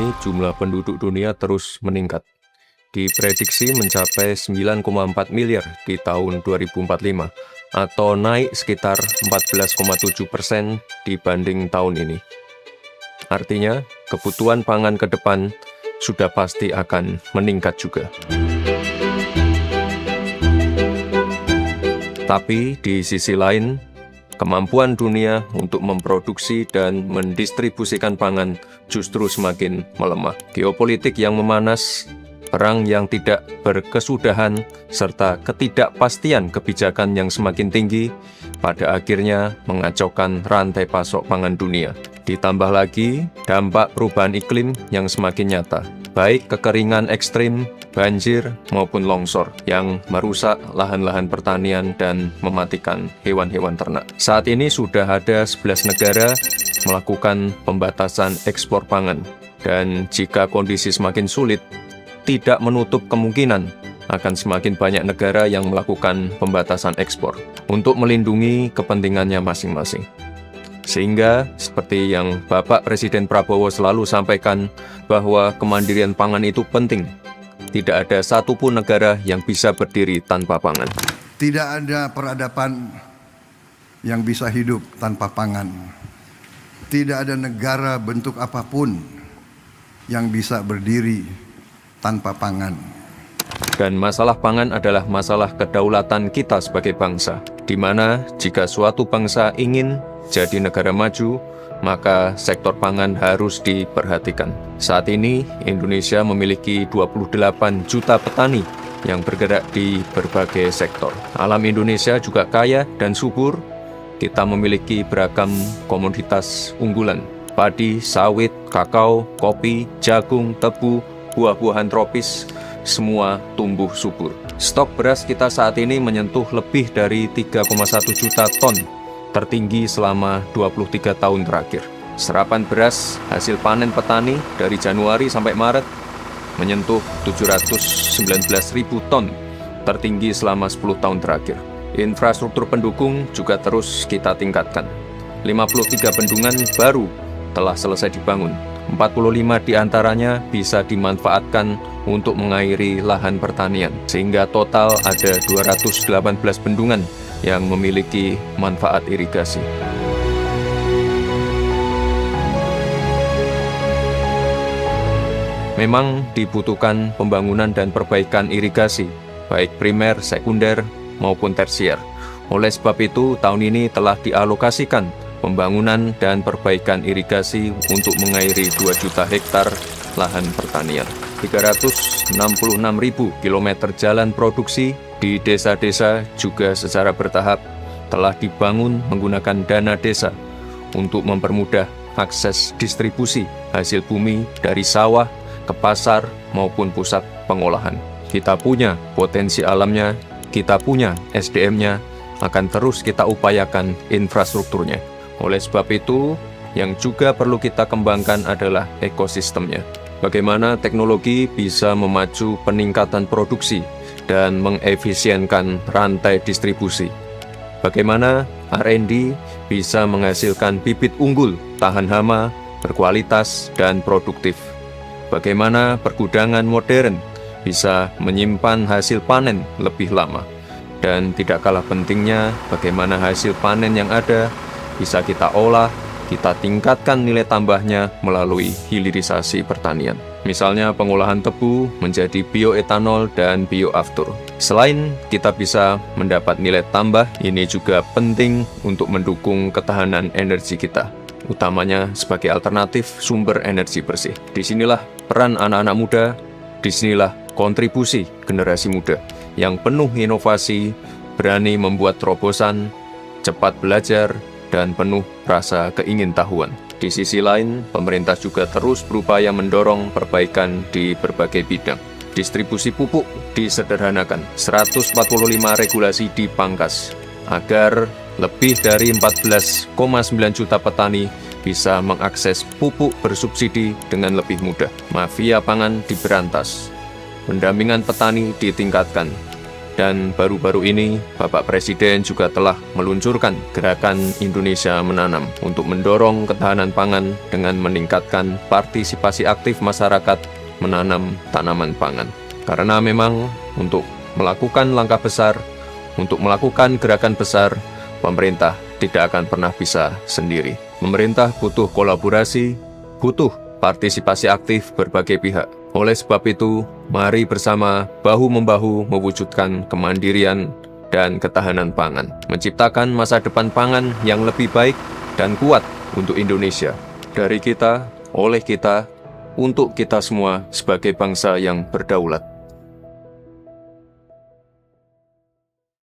ini jumlah penduduk dunia terus meningkat. Diprediksi mencapai 9,4 miliar di tahun 2045, atau naik sekitar 14,7% dibanding tahun ini. Artinya, kebutuhan pangan ke depan sudah pasti akan meningkat juga. Tapi di sisi lain, kemampuan dunia untuk memproduksi dan mendistribusikan pangan justru semakin melemah. Geopolitik yang memanas, perang yang tidak berkesudahan, serta ketidakpastian kebijakan yang semakin tinggi, pada akhirnya mengacaukan rantai pasok pangan dunia. Ditambah lagi dampak perubahan iklim yang semakin nyata, baik kekeringan ekstrim, banjir, maupun longsor yang merusak lahan-lahan pertanian dan mematikan hewan-hewan ternak. Saat ini sudah ada 11 negara melakukan pembatasan ekspor pangan, dan jika kondisi semakin sulit, tidak menutup kemungkinan akan semakin banyak negara yang melakukan pembatasan ekspor untuk melindungi kepentingannya masing-masing. Sehingga, seperti yang Bapak Presiden Prabowo selalu sampaikan, bahwa kemandirian pangan itu penting. Tidak ada satupun negara yang bisa berdiri tanpa pangan. Tidak ada peradaban yang bisa hidup tanpa pangan. Tidak ada negara bentuk apapun yang bisa berdiri tanpa pangan. Dan masalah pangan adalah masalah kedaulatan kita sebagai bangsa, di mana jika suatu bangsa ingin jadi negara maju, maka sektor pangan harus diperhatikan. Saat ini, Indonesia memiliki 28 juta petani yang bergerak di berbagai sektor. Alam Indonesia juga kaya dan subur. Kita memiliki beragam komoditas unggulan, padi, sawit, kakao, kopi, jagung, tebu, buah-buahan tropis, semua tumbuh subur. Stok beras kita saat ini menyentuh lebih dari 3,1 juta ton, tertinggi selama 23 tahun terakhir. Serapan beras hasil panen petani dari Januari sampai Maret menyentuh 719.000 ton, tertinggi selama 10 tahun terakhir. Infrastruktur pendukung juga terus kita tingkatkan. 53 bendungan baru telah selesai dibangun. 45 diantaranya bisa dimanfaatkan untuk mengairi lahan pertanian, sehingga total ada 218 bendungan yang memiliki manfaat irigasi. Memang dibutuhkan pembangunan dan perbaikan irigasi, baik primer, sekunder, maupun tersier. Oleh sebab itu, tahun ini telah dialokasikan pembangunan dan perbaikan irigasi untuk mengairi 2 juta hektar lahan pertanian. 366.000 kilometer jalan produksi di desa-desa juga secara bertahap telah dibangun menggunakan dana desa untuk mempermudah akses distribusi hasil bumi dari sawah ke pasar maupun pusat pengolahan. Kita punya potensi alamnya, kita punya SDM-nya, akan terus kita upayakan infrastrukturnya. Oleh sebab itu, yang juga perlu kita kembangkan adalah ekosistemnya. Bagaimana teknologi bisa memacu peningkatan produksi dan mengefisienkan rantai distribusi. Bagaimana R&D bisa menghasilkan bibit unggul, tahan hama, berkualitas, dan produktif. Bagaimana pergudangan modern bisa menyimpan hasil panen lebih lama. Dan tidak kalah pentingnya, bagaimana hasil panen yang ada bisa kita olah, kita tingkatkan nilai tambahnya melalui hilirisasi pertanian. Misalnya pengolahan tebu menjadi bioetanol dan bioaftur. Selain kita bisa mendapat nilai tambah, ini juga penting untuk mendukung ketahanan energi kita, utamanya sebagai alternatif sumber energi bersih. Disinilah peran anak-anak muda, disinilah kontribusi generasi muda yang penuh inovasi, berani membuat terobosan, cepat belajar, dan penuh rasa keingintahuan. Di sisi lain, pemerintah juga terus berupaya mendorong perbaikan di berbagai bidang. Distribusi pupuk disederhanakan, 145 regulasi dipangkas, agar lebih dari 14,9 juta petani bisa mengakses pupuk bersubsidi dengan lebih mudah. Mafia pangan diberantas, pendampingan petani ditingkatkan, Dan baru-baru ini, Bapak Presiden juga telah meluncurkan gerakan Indonesia Menanam untuk mendorong ketahanan pangan dengan meningkatkan partisipasi aktif masyarakat menanam tanaman pangan. Karena memang untuk melakukan langkah besar, untuk melakukan gerakan besar, pemerintah tidak akan pernah bisa sendiri. Pemerintah butuh kolaborasi, butuh partisipasi aktif berbagai pihak. Oleh sebab itu, mari bersama bahu-membahu mewujudkan kemandirian dan ketahanan pangan, menciptakan masa depan pangan yang lebih baik dan kuat untuk Indonesia. Dari kita, oleh kita, untuk kita semua sebagai bangsa yang berdaulat.